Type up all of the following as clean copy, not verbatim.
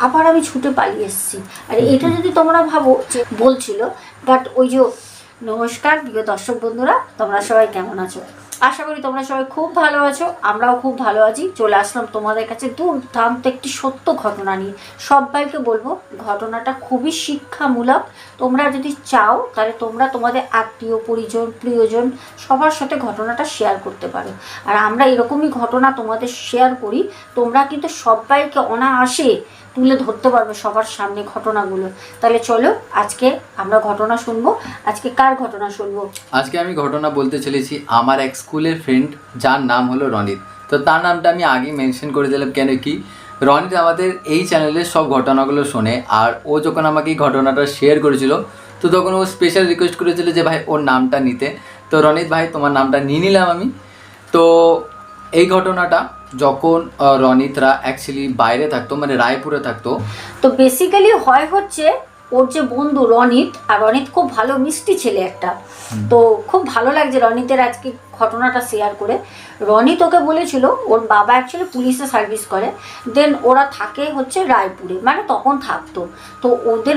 আবার আমি ছুটে পালিয়ে এসেছি। আর এটা যদি তোমরা ভাবো যে বলছিল, বাট ওই যে নমস্কার প্রিয় দর্শক বন্ধুরা, তোমরা সবাই কেমন আছো? আশা করি তোমরা সবাই খুব ভালো আছো, আমরাও খুব ভালো আছি। চলে আসলাম তোমাদের কাছে দুর্দান্ত একটি সত্য ঘটনা নিয়ে। সবাইকে বলবো ঘটনাটা খুবই শিক্ষামূলক। তোমরা যদি চাও তাহলে তোমরা তোমাদের আত্মীয় পরিজন প্রিয়জন সবার সাথে ঘটনাটা শেয়ার করতে পারো। আর আমরা এরকমই ঘটনা তোমাদের শেয়ার করি, তোমরা কিন্তু সবাইকে অনায়াসে তুলে ধরতে পারবে সবার সামনে ঘটনাগুলো। তাহলে চলো আজকে আমরা ঘটনা শুনবো। আজকে কার ঘটনা শুনবো? আজকে আমি ঘটনা বলতে চলেছি আমার এক স্কুলের ফ্রেন্ড, যার নাম হলো রনিত। তো তার নামটা আমি আগেই মেনশন করে দিলাম, কেন কি রনিত আমাদের এই চ্যানেলের সব ঘটনাগুলো শোনে। আর ও যখন আমাকে এই ঘটনাটা শেয়ার করেছিল, তো তখন ও স্পেশাল রিকোয়েস্ট করেছিল যে ভাই ওর নামটা নিতে। তো রনিত ভাই, তোমার নামটা নিয়ে নিলাম আমি। তো এই ঘটনাটা যখন রনিতরা অ্যাকচুয়ালি বাইরে থাকতো, মানে রায়পুরে থাকতো। তো বেসিক্যালি হচ্ছে ওর যে বন্ধু রনিত, আর রনিত খুব ভালো মিষ্টি ছেলে একটা। তো খুব ভালো লাগছে রনিতের আজকে ঘটনাটা শেয়ার করে। রনিত ওকে বলেছিল ওর বাবা অ্যাকচুয়ালি পুলিশে সার্ভিস করে, দেন ওরা থাকে হচ্ছে রায়পুরে, মানে তখন থাকতো। তো ওদের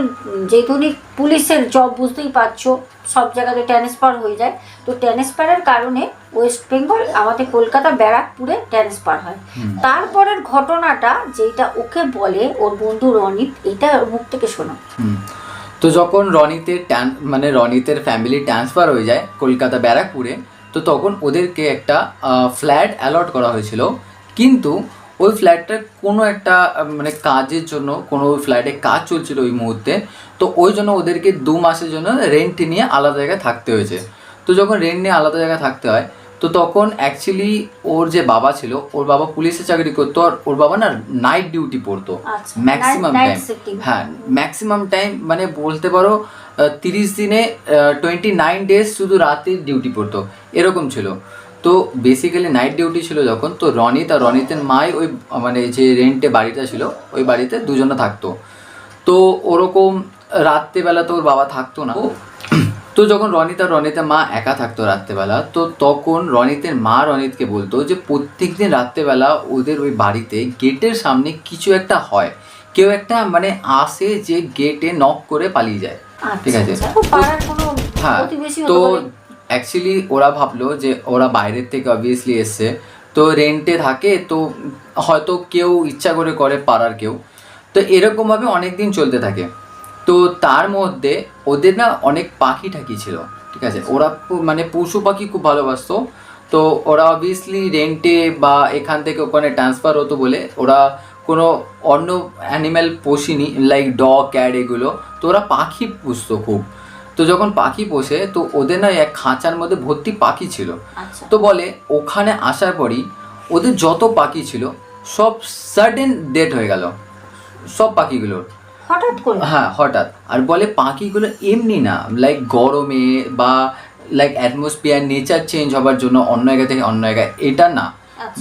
যেহেতু পুলিশের জব, বুঝতেই পারছো সব জায়গাতে ট্রান্সফার হয়ে যায়। তো ট্রান্সফারের কারণে ওয়েস্ট বেঙ্গল আমাদের কলকাতা ব্যারাকপুরে ট্রান্সফার হয়। তারপরের ঘটনাটা যেটা ওকে বলে ওর বন্ধু রনিত, এটা ওর মুখ থেকে শোনো। তো যখন রনিতের ফ্যামিলি ট্রান্সফার হয়ে যায় কলকাতা ব্যারাকপুরে, তো তখন ওদেরকে একটা ফ্ল্যাট অ্যালট করা হয়েছিল। কিন্তু ওই ফ্ল্যাটটা কোনো একটা মানে কাজের জন্য, কোনো ওই ফ্ল্যাটে কাজ চলছিল ওই মুহূর্তে। তো ওই জন্য ওদেরকে 2 মাসের জন্য রেন্ট নিয়ে আলাদা জায়গায় থাকতে হয়েছে। তো যখন রেন্ট নিয়ে আলাদা জায়গায় থাকতে হয়, তো তখন অ্যাকচুয়ালি ওর যে বাবা ছিল, ওর বাবা পুলিশে চাকরি করতো। আর ওর বাবা না নাইট ডিউটি পড়তো ম্যাক্সিমাম টাইম। হ্যাঁ, ম্যাক্সিমাম টাইম মানে বলতে পারো 30 দিনে 29 ডেজ শুধু রাতে ডিউটি পড়তো, এরকম ছিল। তো বেসিক্যালি নাইট ডিউটি ছিল যখন, তো রনিত আর রনিতের মাই ওই মানে যে রেন্টে বাড়িটা ছিল ওই বাড়িতে দুজনে থাকতো। তো ওরকম রাত্রেবেলা তো ওর বাবা থাকতো না। তো যখন রনিত আর রনিতের মা একা থাকতো রাত্রেবেলা, তো তখন রনিতের মা রনিতকে বলতো যে প্রত্যেক দিন রাত্রেবেলা ওদের ওই বাড়িতে গেটের সামনে কিছু একটা হয়, কেউ একটা মানে আসে যে গেটে নক করে পালিয়ে যায়। ঠিক আছে, হ্যাঁ। তো অ্যাকচুয়ালি ওরা ভাবলো যে ওরা বাইরের থেকে অবভিয়াসলি এসছে, তো রেন্টে থাকে, তো হয়তো কেউ ইচ্ছা করে করে পাড়ার কেউ। তো এরকমভাবে অনেক দিন চলতে থাকে। তো তার মধ্যে ওদের না অনেক পাখি ঠাকি ছিল। ঠিক আছে, ওরা মানে পশু পাখি খুব ভালোবাসতো। তো ওরা অবভিয়াসলি রেন্টে বা এখান থেকে ওখানে ট্রান্সফার হতো বলে ওরা কোনো অন্য অ্যানিম্যাল পোষেনি, লাইক ডগ ক্যাট এগুলো। তো ওরা পাখি পুষতো খুব। তো যখন পাখি পোষে, তো ওদের না এক খাঁচার মধ্যে ভর্তি পাখি ছিল। তো বলে ওখানে আসার পরই ওদের যত পাখি ছিল সব সাডেন ডেড হয়ে গেল, সব পাখিগুলোর হঠাৎ করে। হ্যাঁ, হঠাৎ। আর বলে পাখিগুলো এমনি না, লাইক গরমে বা লাইক অ্যাটমসফিয়ার নেচার চেঞ্জ হবার জন্য অন্য জায়গা থেকে অন্য জায়গায়, এটা না।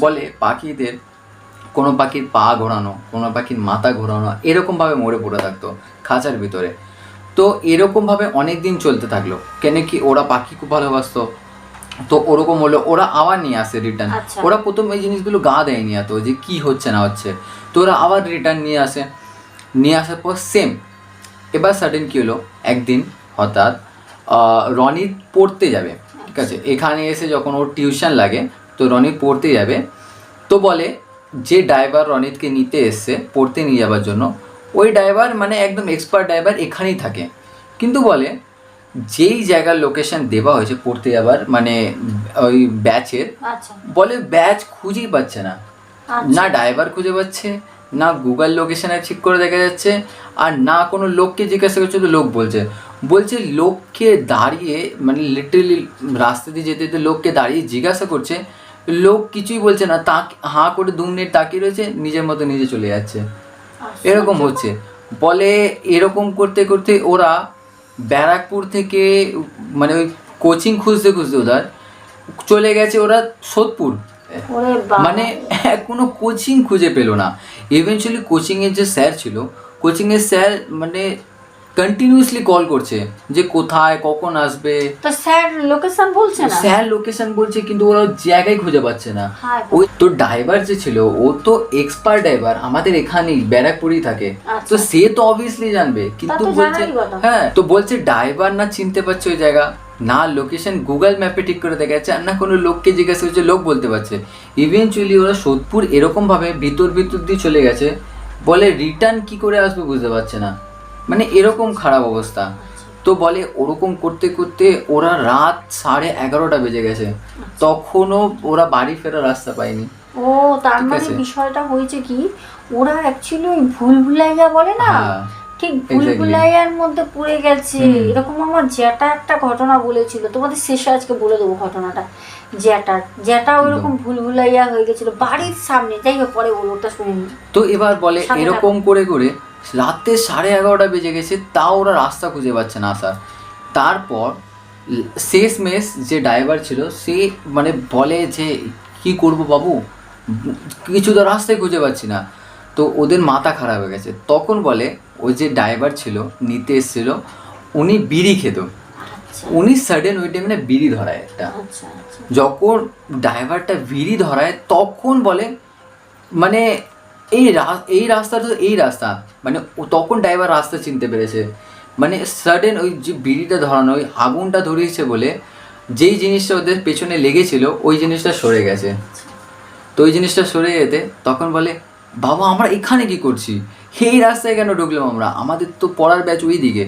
বলে পাখিদের কোনো পাখির পা ঘোরানো, কোনো পাখির মাথা ঘোরানো, এরকমভাবে মরে পড়ে থাকতো খাঁচার ভিতরে। তো এরকমভাবে অনেক দিন চলতে থাকলো, কেন কি ওরা পাখি খুব ভালোবাসতো। তো ওরকম হলো, ওরা আবার নিয়ে আসে রিটার্ন। ওরা প্রথম এই জিনিসগুলো গা দেয়নি এত যে কি হচ্ছে না হচ্ছে। তো ওরা আবার রিটার্ন নিয়ে আসে। নিয়ে আসার পর সেম। এবার সাডেন কী হলো, একদিন হঠাৎ রনিত পড়তে যাবে। ঠিক আছে, এখানে এসে যখন ওর টিউশন লাগে, তো রনিত পড়তে যাবে। তো বলে যে ড্রাইভার রনিতকে নিতে এসছে পড়তে নিয়ে যাওয়ার জন্য, ওই ড্রাইভার মানে একদম এক্সপার্ট ড্রাইভার এখানেই থাকে। কিন্তু বলে যেই জায়গার লোকেশন দেওয়া হয়েছে পড়তে যাবার মানে ওই ব্যাচের, বলে ব্যাচ খুঁজেই পাচ্ছে না। না ড্রাইভার খুঁজে পাচ্ছে, না গুগল লোকেশনে ঠিক করে দেখা যাচ্ছে, আর না কোনো লোককে জিজ্ঞাসা করছে। তো লোক বলছে লোককে দাঁড়িয়ে মানে লিটারালি রাস্তা দিয়ে যেতে যেতে লোককে দাঁড়িয়ে জিজ্ঞাসা করছে, লোক কিছুই বলছে না, হাঁ করে 2 মিনিট তাকিয়ে রয়েছে, নিজের মতো নিজে চলে যাচ্ছে। এরকম হচ্ছে। বলে এরকম করতে করতে ওরা ব্যারাকপুর থেকে মানে ওই কোচিং খুঁজতে খুঁজতে ওদের চলে গেছে ওরা সোদপুর। মানে কোনো কোচিং খুঁজে পেলো না। ইভেনচুয়ালি কোচিংয়ের যে স্যার ছিল, কোচিংয়ের স্যার মানে কন্টিনিউয়াসলি কল করছে যে কোথায় কখন আসবে। তো স্যার লোকেশন বলছে না, স্যার লোকেশন বলছে কিন্তু ওরা জায়গায় খুঁজে পাচ্ছে না। হায় ওই তো ড্রাইভার যে ছিল ও তো এক্সপার্ট ড্রাইভার, আমাদের এখানেই ব্যারাকপুরেই থাকে, আচ্ছা। তো সে তো অবভিয়াসলি জানবে। কিন্তু তো বলছে জানারই কথা। হ্যাঁ, তো বলছে ড্রাইভার না চিনতে পারছে ওই জায়গা, না লোকেশন গুগল ম্যাপে ঠিক করে দেখাচ্ছে, আর না কোনো লোককে জিজ্ঞাসা করছে লোক বলতে পারছে। ইভেনচুয়ালি ওরা সোদপুর এরকম ভাবে ভিতর দিয়ে চলে গেছে, বলে রিটার্ন কি করে আসবে বুঝতে পারছে না, মানে এরকম খারাপ অবস্থা। তো বলে ওরকম করতে করতে ওরা রাত 11:30 বেজে গেছে, তখনও ওরা বাড়ি ফেরার রাস্তা পায়নি। ও তার ঠিক মানে আছে। বিষয়টা হয়েছে কি, ওরা অ্যাকচুয়ালি ওই ভুলভুলাইয়া বলে না, হ্যাঁ, ঠিক exactly. ভুলভুলাইয়ার মধ্যে পড়ে গেছে। এরকম আমার জ্যাঠা একটা ঘটনা বলেছিল, তোমাদের শেষে আজকে বলে দেবো ঘটনাটা। জ্যাঠা ওইরকম ভুলভুলাইয়া হয়ে গেছিল বাড়ির সামনে। যাই হোক, পরে বলো, ওটা শুনিনি। তো এবার বলে সাথে এরকম করে করে রাতে 11:30 বেজে গেছে, তাও ওরা রাস্তা খুঁজে পাচ্ছে না আসার। তারপর শেষমেশ যে ড্রাইভার ছিল সে মানে বলে যে কি করব বাবু, কিছু তো রাস্তায় খুঁজে পাচ্ছি না। তো ওদের মাথা খারাপ হয়ে গেছে। তখন বলে ওই যে ড্রাইভার ছিল নিতে এসেছিল, উনি বিড়ি খেত, আচ্ছা উনি সাডেন ওই টাইমে বিড়ি ধরায় একটা। আচ্ছা আচ্ছা। যখন ড্রাইভারটা বিড়ি ধরায় তখন বলে মানে এই রাস্তা তো এই রাস্তা, মানে তখন ড্রাইভার রাস্তা চিনতে পেরেছে। মানে সাডেন ওই যে বিড়িটা ধরানো, ওই আগুনটা ধরিয়েছে বলে যেই জিনিসটা ওদের পেছনে লেগেছিল ওই জিনিসটা সরে গেছে। তো ওই জিনিসটা সরে যেতে তখন বলে বাবা আমরা এখানে কি করছি, এই রাস্তায় কেন ঢুকলাম আমরা, আমাদের তো পড়ার ব্যাচ ওই দিকে।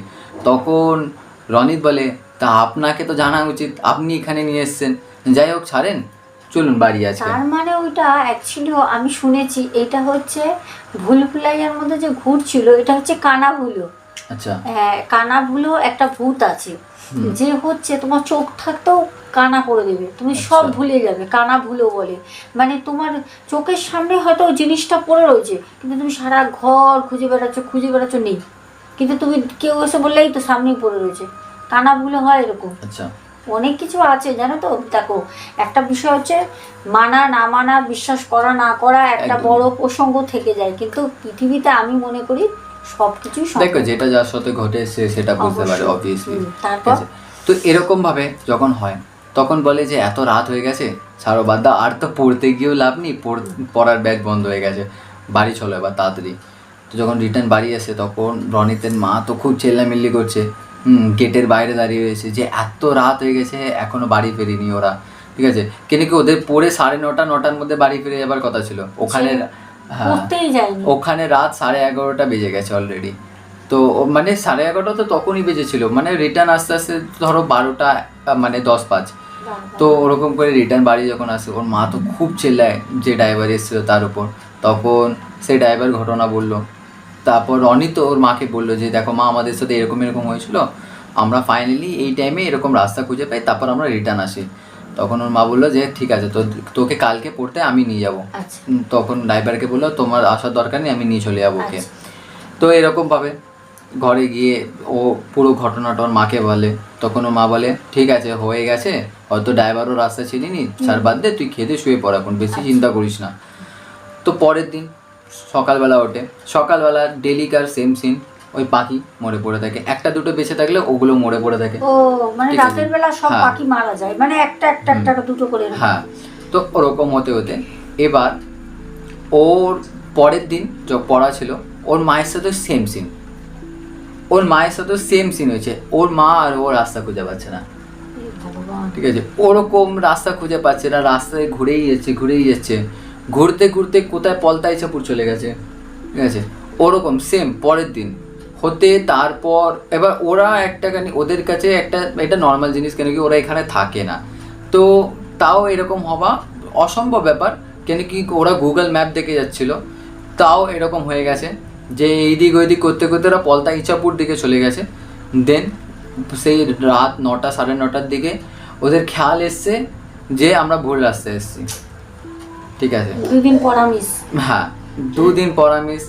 তখন রনিত বলে তা আপনাকে তো জানা উচিত, আপনি এখানে নিয়ে এসছেন, যাই হোক ছাড়েন, চলুন বাড়ি আজকে। তার মানে ওইটা অ্যাকচুয়ালি আমি শুনেছি এটা হচ্ছে ভুলভুলাইয়ার মধ্যে যে ঘুরছিল এটা হচ্ছে কানাভুলো। আচ্ছা। কানাভুলো একটা ভূত আছে যে হচ্ছে তোমার চোখ থাকতেও কানা করে দেবে, তুমি সব ভুলে যাবে। কানাভুলো বলে, মানে তোমার চোখের সামনে হয়তো ওই জিনিসটা পড়ে রয়েছে কিন্তু তুমি সারা ঘর খুঁজে বেড়াচ্ছ নেই, কিন্তু তুমি কেউ এসে বললেই তো সামনেই পড়ে রয়েছে। কানাভুলো হয় এরকম। আচ্ছা। অনেক কিছু আছে জানো তো। দেখো, একটা বিষয় হচ্ছে মানা না মানা, বিশ্বাস করা না করা একটা একদম। বড় প্রসঙ্গ থেকে যায়, কিন্তু পৃথিবীতে আমি মনে করি সবকিছুই দেখো যেটা যার সাথে ঘটে সে সেটা বুঝতে পারে অবশ্যই। অবভিয়াসলি। তারপর তো এরকম ভাবে যখন হয় তখন বলে যে এত রাত হয়ে গেছে, ছাড়ো বাদ দাও, আর তো পড়তে গিয়েও লাভ নেই, পড়ার ব্যাগ বন্ধ হয়ে গেছে, বাড়ি চলো এবার তাড়াতাড়ি। তো যখন রিটার্ন বাড়ি আসে তখন রনিতের মা তো খুব চেল্লামিল্লি করছে, গেটের বাইরে দাঁড়িয়ে রয়েছে যে এত রাত হয়ে গেছে এখনো বাড়ি ফেরেনি ওরা। ঠিক আছে, কেন কি ওদের পড়ে 9:30-9টার মধ্যে বাড়ি ফিরে যাবার কথা ছিল, ওখানে হ্যাঁ পড়তেই যায়নি। ওখানে রাত 11:30 বেজে গেছে অলরেডি। তো মানে 11:30 তো তখনই বেজেছিল, মানে রিটার্ন আস্তে আস্তে ধরো 12টা মানে 10:05। তো ওরকম করে রিটার্ন বাড়ি যখন আসে ওর মা তো খুব চেল্লায় যে ড্রাইভার এসেছিলো তার উপর। তখন সেই ড্রাইভার ঘটনা বললো। তারপর রনি তো ওর মাকে বললো যে দেখো মা আমাদের সাথে এরকম এরকম হয়েছিল, আমরা ফাইনালি এই টাইমে এরকম রাস্তা খুঁজে পাই, তারপর আমরা রিটার্ন আসি। তখন ওর মা বললো যে ঠিক আছে, তো তোকে কালকে পড়তে আমি নিয়ে যাবো। আচ্ছা তখন ড্রাইভারকে বললো তোমার আসার দরকার নেই, আমি নিয়ে চলে যাবো ওকে। আচ্ছা। তো এরকমভাবে ঘরে গিয়ে ও পুরো ঘটনাটা ওর মাকে বলে। তখন ওর মা বলে ঠিক আছে হয়ে গেছে, হয়তো ড্রাইভারও রাস্তা চিনিনি, ছাড় বাদ দে, তুই খেতে শুয়ে পড় এখন, বেশি চিন্তা করিস না। তো পরের দিন সকালবেলা ওঠে, সকালবেলা ডেলিকার সেম সিন, ওই পাখি মরে পড়ে থাকে, একটা দুটো বেঁচে থাকলে ওগুলো মরে পড়ে থাকে। ও মানে ঠিক আছে। রাতের বেলা সব হ্যাঁ। পাখি মারা যায়, মানে একটা দুটো করে এরকম। হ্যাঁ, তো ওরকম হতে হতে এবার ওর পরের দিন যখন পড়া ছিল ওর মায়ের সাথে সেম সিন, ওর মায়ের সাথে সেম সিন হয়েছে, ওর মা আর ও রাস্তা খুঁজে পাচ্ছে না। এ ভগবান। ঠিক আছে, ওরকম রাস্তা খুঁজে পাচ্ছে না, রাস্তায় ঘুরেই যাচ্ছে, ঘুরতে ঘুরতে কোথায় পলতা ইছাপুর চলে গেছে। ঠিক আছে, ওরকম সেম পরের দিন হতে তারপর এবার ওরা একটা ওদের কাছে একটা এটা নর্মাল জিনিস, কেন কি ওরা এখানে থাকে না, তো তাও এরকম হওয়া অসম্ভব ব্যাপার, কেন কি ওরা গুগল ম্যাপ দেখে যাচ্ছিল, তাও এরকম হয়ে গেছে যে এইদিক ওইদিক করতে করতে ওরা পলতা ইছাপুর দিকে চলে গেছে। দেন সেই রাত 9টা 9:30 দিকে ওদের খেয়াল এসছে যে আমরা ভুল রাস্তায় এসেছি। ঠিক আছে, 2 দিন পর মিস। হ্যাঁ 2 দিন পর মিস।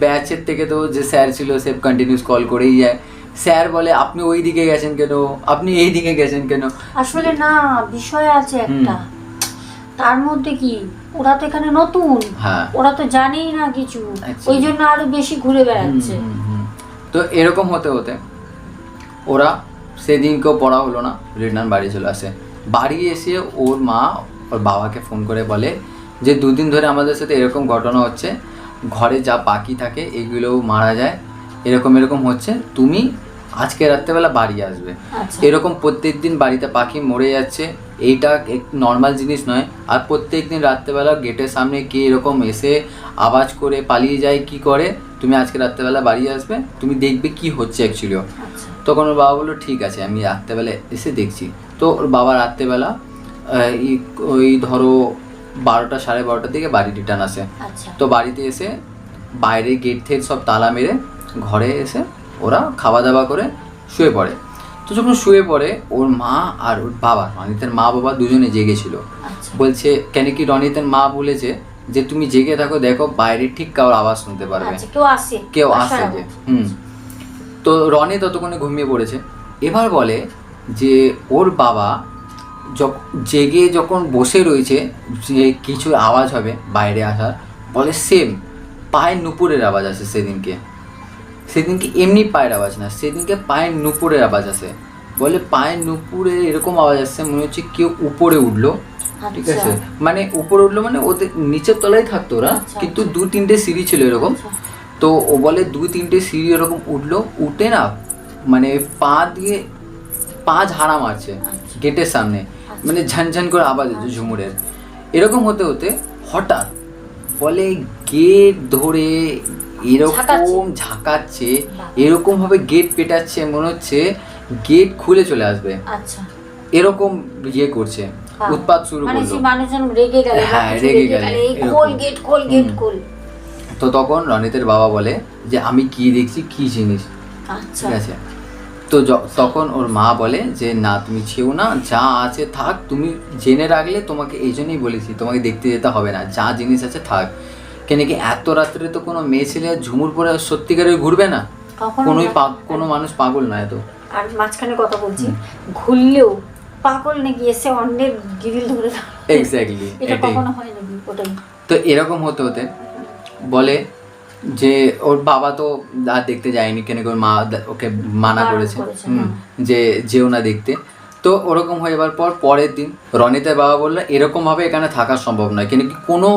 ব্যাচের থেকে তো যে স্যার ছিল সে কন্টিনিউস কল করেই যায়, স্যার বলে আপনি ওই দিকে গেছেন কেন, আপনি এই দিকে গেছেন কেন। আসলে না বিষয় আছে একটা, তার মধ্যে কি ওরা তো এখানে নতুন, হ্যাঁ ওরা তো জানেই না কিছু, আচ্ছা। ওই জন্য আরো বেশি ঘুরে বেড়াচ্ছে। তো এরকম হতে হতে ওরা সেদিনকেও পড়া হলো না, রিটার্ন বাড়ি চলে আসে। বাড়ি এসে ওর মা ওর বাবাকে ফোন করে বলে যে 2 দিন ধরে আমাদের সাথে এরকম ঘটনা হচ্ছে, ঘরে যা পাখি থাকে এগুলোও মারা যায়, এরকম এরকম হচ্ছে, তুমি আজকে রাত্রেবেলা বাড়ি আসবে। আচ্ছা। এরকম প্রত্যেক দিন বাড়িতে পাখি মরে যাচ্ছে, এইটা নর্মাল জিনিস নয়। আর প্রত্যেক দিন রাত্রেবেলা গেটের সামনে কে এরকম এসে আওয়াজ করে পালিয়ে যায়, কি করে, তুমি আজকে রাত্রেবেলা বাড়ি আসবে, তুমি দেখবে কি হচ্ছে অ্যাকচুয়ালিও। আচ্ছা। তখন ওর বাবা বললো ঠিক আছে আমি রাত্রেবেলা এসে দেখছি। তো ওর বাবা রাত্রেবেলা ওই ধরো 12টা 12:30 দিকে বাড়ি রিটার্ন আসে। আচ্ছা। তো বাড়িতে এসে বাইরে গেট থেকে সব তালা মেরে ঘরে এসে ওরা খাওয়া দাওয়া করে শুয়ে পড়ে। তো যখন শুয়ে পড়ে ওর মা আর ওর বাবা, রনিতের মা বাবা দুজনে জেগেছিল। আচ্ছা। বলছে কেন কি রনিতের মা বলেছে যে তুমি জেগে থাকো, দেখো বাইরে ঠিক কারোর আওয়াজ শুনতে পারবে, আচ্ছা, কেউ কেউ আসার আসে যে। আওয়াজ। তো রনি ততক্ষণে ঘুমিয়ে পড়েছে। এবার বলে যে ওর বাবা জেগে যখন বসে রয়েছে যে কিছু আওয়াজ হবে বাইরে আসার, বলে সেম পায়ের নুপুরের আওয়াজ আসে। সেদিনকে এমনি পায়ের আওয়াজ না, সেদিনকে পায়ের নুপুরের আওয়াজ আসে। বলে পায়ের নুপুরে এরকম আওয়াজ আসছে মনে হচ্ছে কেউ উপরে উঠলো, ঠিক আছে, মানে উপরে উঠলো মানে ওদের নিচের তলায় থাকতো ওরা, কিন্তু 2-3টে সিঁড়ি ছিল এরকম। তো ও বলে 2-3টে সিঁড়ি এরকম উঠলো, উঠে না মানে পা ঝাড়া মারছে গেটের সামনে, মানে ঝনঝন করে আওয়াজ হচ্ছে ঝুমুরের। এরকম হতে হতে হঠাৎ বলে গেট ধরে এরকম ঝাঁকাচ্ছে, এরকম ভাবে গেট পেটাচ্ছে মনে হচ্ছে গেট খুলে চলে আসবে। আচ্ছা। এরকম ইয়ে করছে, উৎপাত শুরু মানে করলো। মানুষজন রেগে গেল, হ্যাঁ রেগে গেলে খোল গেট খোল। তো তখন রনিতের বাবা বলে যে আমি কি দেখছি, কি জিনিস, আচ্ছা। ঠিক আছে। তো তখন ওর মা বলে যে না তুমি ছেও না, যা আছে থাক, তুমি জেনে রাখলে, তোমাকে এই জন্যই বলেছি তোমাকে দেখতে যেতে হবে না, যা জিনিস আছে থাক। কেন কি এত রাত্রে তো কোনো মেয়ে ছেলে ঝুমুর পরে সত্যিকারের ঘুরবে না, কোনো মানুষ পাগল নয়। তো আর মাঝখানে কথা বলছি, ঘুরলেও পাগল নাকি এসে অন্যের গিরিল ধরে এক্স্যাক্টলি এটা কখনো হয় নাকি? ওটাই তো এরকম হতে হতে বলে যে ওর বাবা তো আর দেখতে যায়নি, কেন ওর মা ওকে মানা করেছে যে যেও না দেখতে। তো ওরকম হয়ে যাবার পরের দিন রনিতের বাবা বললো এরকম ভাবে এখানে থাকা সম্ভব নয়, কেন কি কোনো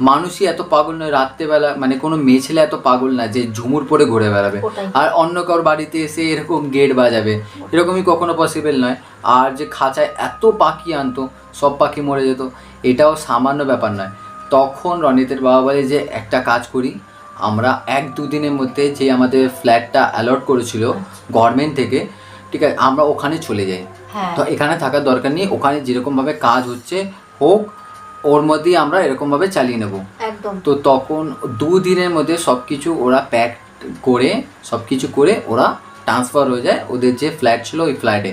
মানুষই এত পাগল নয় রাত্রেবেলা, মানে কোনো মেয়ে ছেলে এত পাগল না যে ঝুমুর পরে ঘুরে বেড়াবে আর অন্য কারোর বাড়িতে এসে এরকম গেট বাজাবে, এরকমই কখনো পসিবল নয়। আর যে খাঁচায় এত পাখি আনতো সব পাখি মরে যেত, এটাও সামান্য ব্যাপার নয়। তখন রনিতের বাবা বলে যে একটা কাজ করি, আমরা 1-2 দিনের মধ্যে যে আমাদের ফ্ল্যাটটা অ্যালট করেছিল গভর্নমেন্ট থেকে, ঠিক আছে, আমরা ওখানে চলে যাই। তো এখানে থাকার দরকার নেই, ওখানে যেরকমভাবে কাজ হচ্ছে হোক, ওর মধ্যেই আমরা এরকমভাবে চালিয়ে নেব। তো তখন 2 দিনের মধ্যে সব কিছু ওরা প্যাক করে সব কিছু করে ওরা ট্রান্সফার হয়ে যায় ওদের যে ফ্ল্যাট ছিল ওই ফ্ল্যাটে।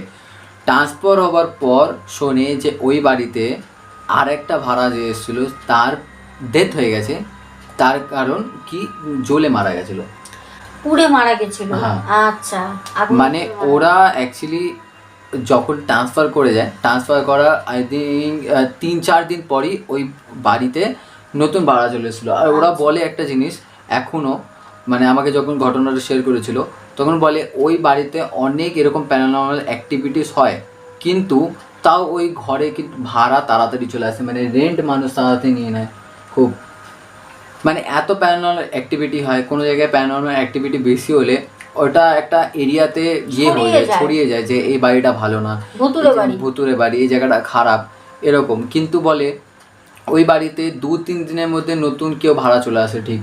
ট্রান্সফার হওয়ার পর শোনে যে ওই বাড়িতে আর একটা ভাড়া যে এসেছিলো তার ডেথ হয়ে গেছে, তার কারণ কি জ্বলে মারা গেছিল, পুড়ে মারা গেছিল। হ্যাঁ। আচ্ছা। মানে ওরা অ্যাকচুয়ালি যখন ট্রান্সফার করে যায়, ট্রান্সফার করার আই থিঙ্ক 3-4 দিন পরই ওই বাড়িতে নতুন ভাড়া চলে এসেছিলো। আর ওরা বলে একটা জিনিস এখনও, মানে আমাকে যখন ঘটনাটা শেয়ার করেছিল তখন বলে ওই বাড়িতে অনেক এরকম প্যারানর্মাল অ্যাক্টিভিটিস হয়, কিন্তু তাও ওই ঘরে কিন্তু ভাড়া তাড়াতাড়ি চলে আসে, মানে রেন্ট মানুষ তাড়াতাড়ি নিয়ে নেয় খুব, মানে এত প্যারানর্মাল অ্যাক্টিভিটি হয়। কোনো জায়গায় প্যারানর্মাল অ্যাক্টিভিটি বেশি হলে ওটা একটা এরিয়াতে ছড়িয়ে যায় যে এই বাড়িটা ভালো না, ভুতুরে বাড়ি, এই জায়গাটা খারাপ এরকম। কিন্তু বলে ওই বাড়িতে 2-3 দিনের মধ্যে নতুন কেউ ভাড়া চলে আসে, ঠিক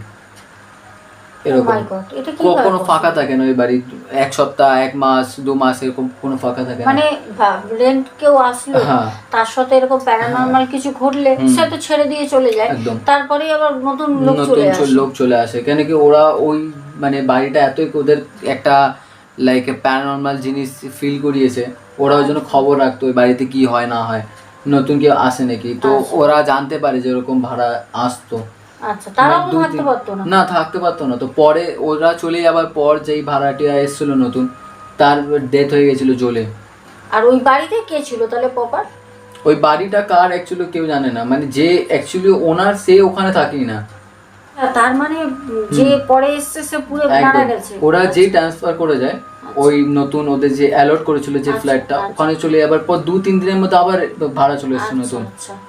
এরকম। কোনো ফাঁকা থাকে না ওই বাড়ি, 1 সপ্তাহ 1 মাস 2 মাস এরকম কোনো ফাঁকা থাকে না। মানে রেন্ট কেউ আসলো তার সাথে এরকম প্যারানর্মাল কিছু ঘটলে সে তো ছেড়ে দিয়ে চলে যায়, তারপরে আবার নতুন লোক চলে আসে। কেন কি ওরা ওই মানে বাড়িটা এতই ওদের একটা লাইক প্যারানর্মাল জিনিস ফিল করিয়েছে, ওরা ওই জন্য খবর রাখতো ওই বাড়িতে কি হয় না হয়, নতুন কেউ আসে নাকি। তো ওরা জানতে পারে যে এরকম ভাড়া আসতো। আচ্ছা, তারাও থাকতে পারতো না। থাকতে পারতো না। তো পরে ওরা চলে যাবার পর যেই ভাড়াটিয়া এসেছিল নতুন, তার ডেথ হয়ে গেছিল জ্বলে। আর ওই বাড়িতে কে ছিল তাহলে প্রপার? ওই বাড়িটা কার অ্যাকচুয়ালি কেউ জানে না, মানে যে অ্যাকচুয়ালি ওনার সে ওখানে থাকেই না। তার মানে যে পরে এসছে সে পুরো মারা গেছে। ওরা যেই ট্রান্সফার করে যায় ওই নতুন ওদের যে অ্যালট করেছিল যে ফ্ল্যাটটা ওখানে চলে যাবার পর 2-3 দিনের মধ্যে আবার ভাড়া চলে এসেছে নতুন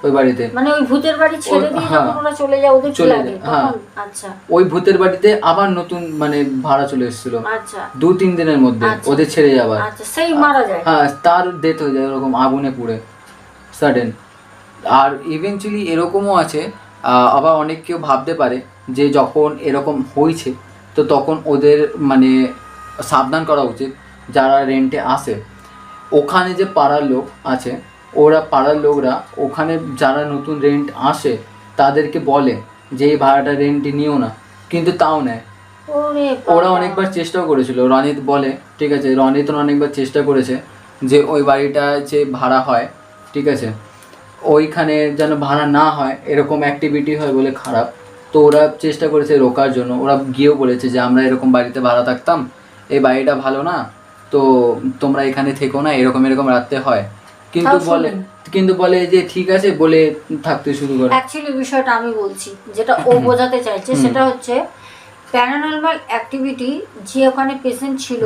ওই বাড়িতে। মানে ওই ভূতের বাড়ি ছেড়ে দিয়ে যখন ওরা চলে যায় ওদের ফ্ল্যাটে তখন আচ্ছা ওই ভূতের বাড়িতে আবার নতুন মানে ভাড়া চলে এসেছিল আচ্ছা 2-3 দিনের মধ্যে ওদের ছেড়ে যাবার। আচ্ছা সেই মারা যায়। হ্যাঁ তার ডেথ হয়ে যায় এরকম আগুনে পুড়ে সাডেন। আর ইভেনচুয়ালি এরকমও আছে আবার অনেক কেউ ভাবতে পারে যে যখন এরকম হয়েছে তো তখন ওদের মানে সাবধান করা উচিত যারা রেন্টে আসে। ওখানে যে পাড়ার লোক আছে ওরা পাড়ার লোকরা ওখানে যারা নতুন রেন্ট আসে তাদেরকে বলে যে এই ভাড়াটা রেন্টে নিও না, কিন্তু তাও নেয়। ওরা অনেকবার চেষ্টাও করেছিল, রনিত বলে ঠিক আছে, রনিত অনেকবার চেষ্টা করেছে যে ওই বাড়িটা যে ভাড়া হয় ঠিক আছে ওইখানে যেন ভাড়া না হয় এরকম অ্যাক্টিভিটি হয় বলে খারাপ। তো ওরা চেষ্টা করেছে রোকার জন্য, ওরা গিয়েও বলেছে যে আমরা এরকম বাড়িতে ভাড়া থাকতাম, এই বাড়িটা ভালো না, তো তোমরা এখানে থেকো না, এরকম এরকম রাখতে হয়। কিন্তু বলে যে ঠিক আছে বলে থাকতে শুরু করে। অ্যাকচুয়ালি বিষয়টা আমি বলছি যেটা ও বোঝাতে চাইছে সেটা হচ্ছে প্যারানর্মাল অ্যাক্টিভিটি যে ওখানে পেশেন্ট ছিল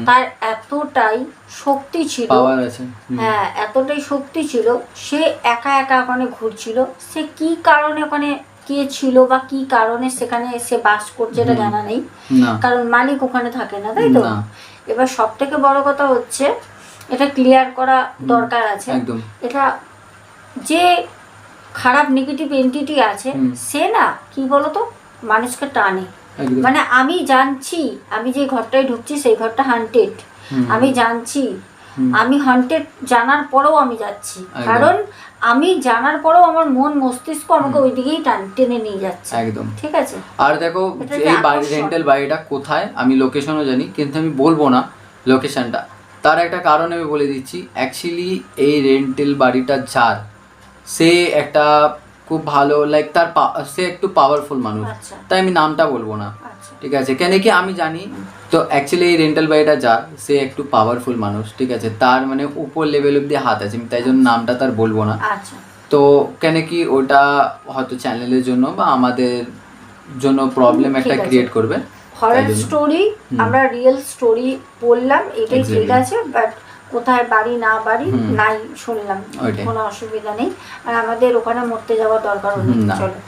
তার এতটাই শক্তি ছিল, পাওয়ার আছে, হ্যাঁ এতটাই শক্তি ছিল, সে একা একা ওখানে ঘুরছিল। সে কি কারণে ওখানে কে ছিল বা কি কারণে সেখানে সে বাস করছে এটা জানা নেই, কারণ মালিক ওখানে থাকে না, তাই তো? এবার সব থেকে বড় কথা হচ্ছে এটা ক্লিয়ার করা দরকার আছে। এটা যে খারাপ নেগেটিভ এন্টিটি আছে সে না কি বলতো মানুষকে টানে। মানে আমি জানছি আমি যে ঘরটায় ঢুকছি সেই ঘরটা হান্টেড, আমি জানছি, আমি হান্টেড জানার পরেও আমি যাচ্ছি, কারণ আমি জানার পরেও আমার মন মস্তিষ্ক আমাকে ওই দিকেই টেনে নিয়ে যাচ্ছে। একদম ঠিক আছে। আর দেখো এই বাড়ি রেন্টাল বাড়িটা কোথায় আমি লোকেশনও জানি, কিন্তু আমি বলবো না লোকেশনটা, তার একটা কারণ আমি বলে দিচ্ছি। অ্যাকচুয়ালি এই রেন্টাল বাড়িটা যার সে একটা খুব ভালো লাইক তার সে একটু পাওয়ারফুল মানুষ, তাই আমি নামটা বলবো না ঠিক আছে, কেন কি আমি জানি। তো অ্যাকচুয়ালি এই রেন্টাল বাড়িটা যার সে একটু পাওয়ারফুল মানুষ ঠিক আছে, তার মানে উপর লেভেল অব্দি হাত আছে, তাই জন্য নামটা তার বলবো না। তো কেন কি ওটা হয়তো চ্যানেলের জন্য বা আমাদের জন্য প্রবলেম একটা ক্রিয়েট করবে। হরর স্টোরি আমরা রিয়েল স্টোরি বললাম এটাই ঠিক আছে, বাট কোথায় বাড়ি না বাড়ি নাই শুনলাম, কোনো অসুবিধা নেই, আর আমাদের ওখানে মরতে যাওয়ার দরকার নেই। চলো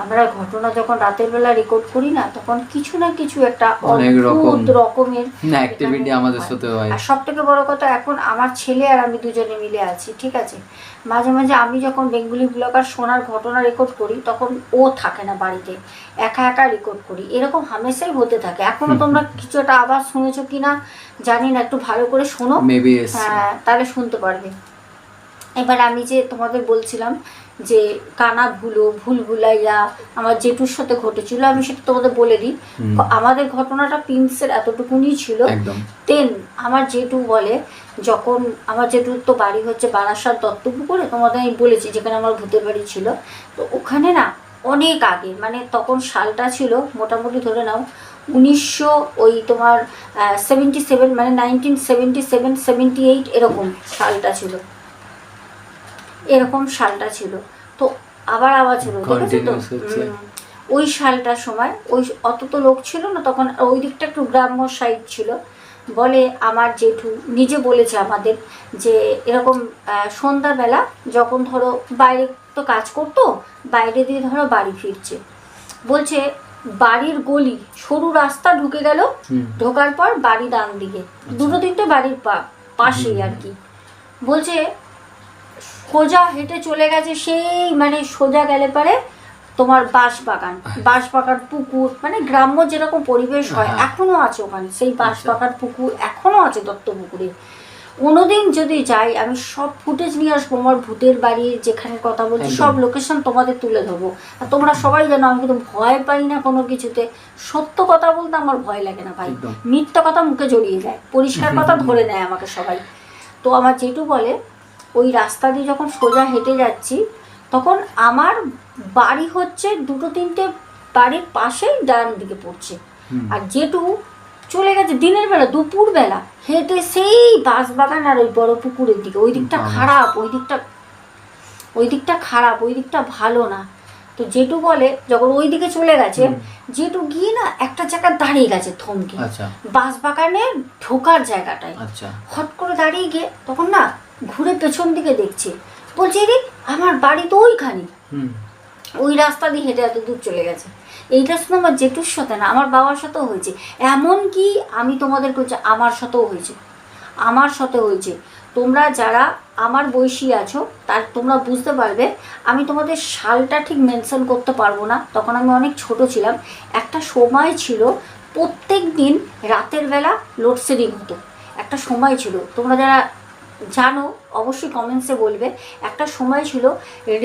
আমরা ঘটনা যখন রাতের বেলা রেকর্ড করি না তখন কিছু না কিছু একটা অনেক রকমের অ্যাক্টিভিটি আমাদের সাথে হয়। আর সব থেকে বড় কথা এখন আমার ছেলে আর আমি দুজনে মিলে আছি ঠিক আছে। মাঝে মাঝে আমি যখন বেঙ্গলি ব্লগার শোনার ঘটনা রেকর্ড করি তখন ও থাকে না বাড়িতে, একা একা রেকর্ড করি, এরকম হামেশাই হতে থাকে। এখনো তোমরা কিছু একটা আবার শুনেছো কিনা জানি না, একটু ভালো করে শোনো, হ্যাঁ তাহলে শুনতে পারবে। এবার আমি যে তোমাদের বলছিলাম যে কানা ভুল ভুলাইয়া আমার জেঠুর সাথে ঘটেছিল, আমি সেটা তোমাদের বলে দিই। আমাদের ঘটনাটা প্রিন্সের এতটুকুনি ছিল। দেন আমার জেঠু বলে যখন আমার জেঠুর তো বাড়ি হচ্ছে বারাসাত দত্তপুকুরে, তোমাদের আমি বলেছি যেখানে আমার ভূতের বাড়ি ছিল, তো ওখানে না অনেক আগে মানে তখন সালটা ছিল মোটামুটি ধরে নাও 1977 মানে 1977-78 এরকম সালটা ছিল, এরকম সালটা ছিল। তো আবার আওয়াজ হলো দেখেছো তো, ওই সালটার সময় ওই অত তো লোক ছিল না তখন, ওই দিকটা একটু গ্রাম্য সাইড ছিল। বলে আমার জেঠু নিজে বলেছে আমাদের যে এরকম সন্ধ্যাবেলা যখন ধরো বাইরে তো কাজ করতো, বাইরে দিয়ে ধরো বাড়ি ফিরছে, বলছে বাড়ির গলি সরু রাস্তা ঢুকে গেল, ঢোকার পর বাড়ি ডান দিকে, দুটো তিনটে বাড়ির পাশেই আর কি, বলছে সোজা হেঁটে চলে গেছে সেই মানে সোজা গেলে পারে তোমার বাঁশবাগান পুকুর, মানে গ্রাম্য যেরকম পরিবেশ হয় এখনো আছে ওখানে, সেই বাঁশবাগান পুকুর এখনো আছে দত্তপুকুরে। কোনোদিন যদি যাই আমি সব ফুটেজ নিয়ে আসবো, আমার ভূতের বাড়ির যেখানে কথা বলছি সব লোকেশন তোমাদের তুলে ধরবো। আর তোমরা সবাই জানো আমি কিন্তু ভয় পাই না কোনো কিছুতে, সত্য কথা বলতে আমার ভয় লাগে না ভাই, মিথ্যা কথা মুখে জড়িয়ে যায়, পরিষ্কার কথা ধরে নেয় আমাকে সবাই। তো আমার জেঠু বলে ওই রাস্তা দিয়ে যখন সোজা হেঁটে যাচ্ছি তখন আমার বাড়ি হচ্ছে দুটো তিনটে বাড়ির পাশেই ডান দিকে পড়ছে, আর জেঠু চলে গেছে দিনের বেলা দুপুরবেলা হেঁটে সেই বাঁশবাগান আর ওই বড় পুকুরের দিকে, ওই দিকটা খারাপ, ওই দিকটা ওই দিকটা খারাপ, ওই দিকটা ভালো না। তো জেঠু বলে যখন ওই দিকে চলে গেছে, জেঠু গিয়ে না একটা জায়গায় দাঁড়িয়ে গেছে থমকে, আচ্ছা বাঁশ বাগানে ঢোকার জায়গাটায়। আচ্ছা হট করে দাঁড়িয়ে গিয়ে তখন না ঘুরে পেছন দিকে দেখছে, বলছে রে আমার বাড়ি তো ওইখানে। হুম ওই রাস্তা দিয়ে হেঁটে এত দূর চলে গেছে। এইটা শুধু আমার জেঠুর সাথে না, আমার বাবার সাথেও হয়েছে। এমনকি আমি তোমাদের বলছি আমার সাথেও হয়েছে, আমার সাথে হয়েছে। তোমরা যারা আমার বয়সী আছো তার তোমরা বুঝতে পারবে। আমি তোমাদের সালটা ঠিক মেনশন করতে পারবো না, তখন আমি অনেক ছোট ছিলাম। একটা সময় ছিল প্রত্যেক দিন রাতের বেলা লোডশেডিং হতো, একটা সময় ছিল। তোমরা যারা জানো অবশ্যই কমেন্টসে বলবে। একটা সময় ছিল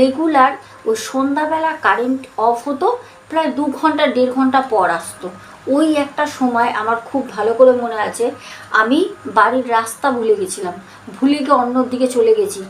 রেগুলার ওই সন্ধ্যাবেলা কারেন্ট অফ হতো, প্রায় 2 ঘন্টা 1.5 ঘন্টা পর আসতো। ওই একটা সময় আমার খুব ভালো করে মনে আছে, আমি বাড়ির রাস্তা ভুলে গেছিলাম, ভুলে গিয়ে অন্য দিকে চলে গেছি।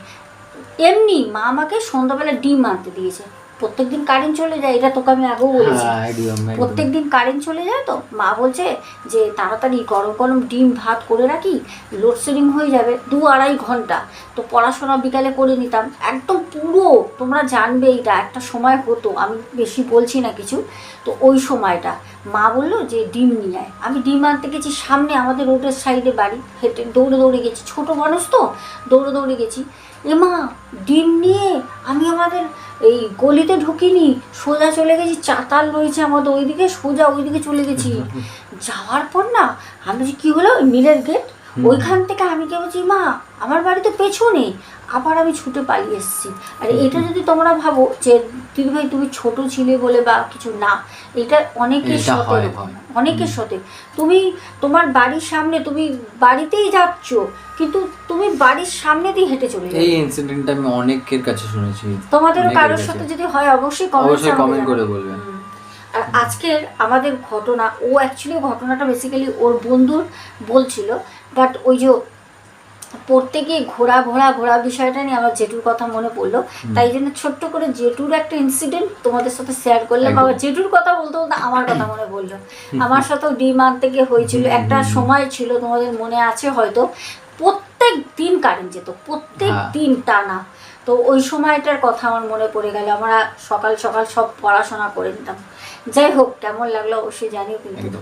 এমনি মা আমাকে সন্ধ্যাবেলা ডিম আনতে দিয়েছে। প্রত্যেক দিন কারেন্ট চলে যায়, এটা তোকে আমি আগেও বলেছি। হ্যাঁ একদম প্রত্যেক দিন কারেন্ট চলে যায়, তো মা বলছে যে তাড়াতাড়ি গরম গরম ডিম ভাত করে রাখি, লোডশেডিং হয়ে যাবে 2-2.5 ঘন্টা। তো পড়াশোনা বিকালে করে নিতাম একদম পুরো। তোমরা জানবে এটা একটা সময় হতো, আমি বেশি বলছি না কিছু। তো ওই সময়টা মা বললো যে ডিম নিয়ে আয়। আমি ডিম আনতে গেছি, সামনে আমাদের রোডের সাইডে বাড়ি, হেঁটে দৌড়ে দৌড়ে গেছি, ছোটো মানুষ তো দৌড়ে দৌড়ে গেছি। মা ডিম নিয়ে আমি আমাদের এই গলিতে ঢুকিনি, সোজা চলে গেছি, চাতাল রয়েছে আমাদের ওইদিকে, সোজা ওইদিকে চলে গেছি। যাওয়ার পর না আমি বলছি কী হলো, মিলের গেট ওইখান থেকে আমি কে বলছি মা আমার বাড়ি তো পেছনে। আবার আমি ছুটে পালিয়ে এসেছি। আর এটা যদি তোমরা ভাবো যে দিদিভাই তুমি ছোট ছিলে বলে বা কিছু না, এটা অনেকের সাথে এরকম, অনেকের সাথে। তুমি তোমার বাড়ির সামনে, তুমি বাড়িতেই যাচ্ছ কিন্তু তুমি বাড়ির সামনে দিয়ে হেঁটে চলে যাবে। এই ইনসিডেন্টটা আমি অনেকের কাছে শুনেছি। তোমাদেরও কারোর সাথে যদি হয় অবশ্যই কমেন্ট করে বলবেন। আর আজকের আমাদের ঘটনা, ও অ্যাকচুয়ালি ঘটনাটা বেসিক্যালি ওর বন্ধুর বলছিল, বাট ওই যে পড়তে গিয়ে ঘোরা বিষয়টা নিয়ে আমার জেঠুর কথা মনে পড়লো, তাই জন্য ছোট্ট করে জেঠুর একটা ইনসিডেন্ট তোমাদের সাথে শেয়ার করলাম। আবার জেঠুর কথা বলতে বলতে আমার কথা মনে পড়লো। আমার সাথেও ডিম আনতে গিয়ে হয়েছিল। একটা সময় ছিল, তোমাদের মনে আছে হয়তো, প্রত্যেক দিন কারেন্ট যেত, প্রত্যেক দিন টানা। তো ওই সময়টার কথা আমার মনে পড়ে গেল। আমরা সকাল সকাল সব পড়াশোনা করে নিতাম। যাই হোক, কেমন লাগলো অবশ্যই জানিও কিন্তু।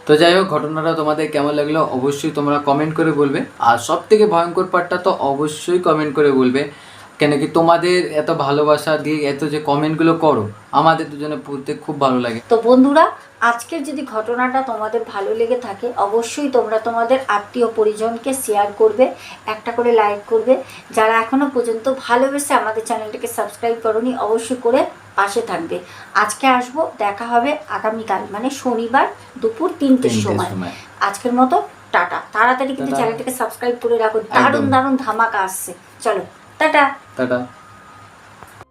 তো যাই হোক, ঘটনাটা তোমাদের কেমন লাগলো অবশ্যই তোমরা কমেন্ট করে বলবে। আর সব থেকে ভয়ঙ্কর পার্টটা তো অবশ্যই কমেন্ট করে বলবে, কেন কি তোমাদের এত ভালোবাসা দিয়ে এত যে কমেন্টগুলো করো আমাদের দুজনে পড়তে খুব ভালো লাগে। তো বন্ধুরা, আজকের যদি ঘটনাটা তোমাদের ভালো লেগে থাকে অবশ্যই তোমরা তোমাদের আত্মীয় পরিজনকে শেয়ার করবে, একটা করে লাইক করবে। যারা এখনও পর্যন্ত ভালোবেসে আমাদের চ্যানেলটাকে সাবস্ক্রাইব করোনি অবশ্যই করে পাশে থাকবে। আজকে আসবো, দেখা হবে আগামীকাল মানে শনিবার দুপুর 3টের সময়। আজকের মতো টাটা। তাড়াতাড়ি কিন্তু চ্যানেলটাকে সাবস্ক্রাইব করে রাখো, দারুণ দারুণ ধামাকা আসছে। চলো টাটা। টাটা।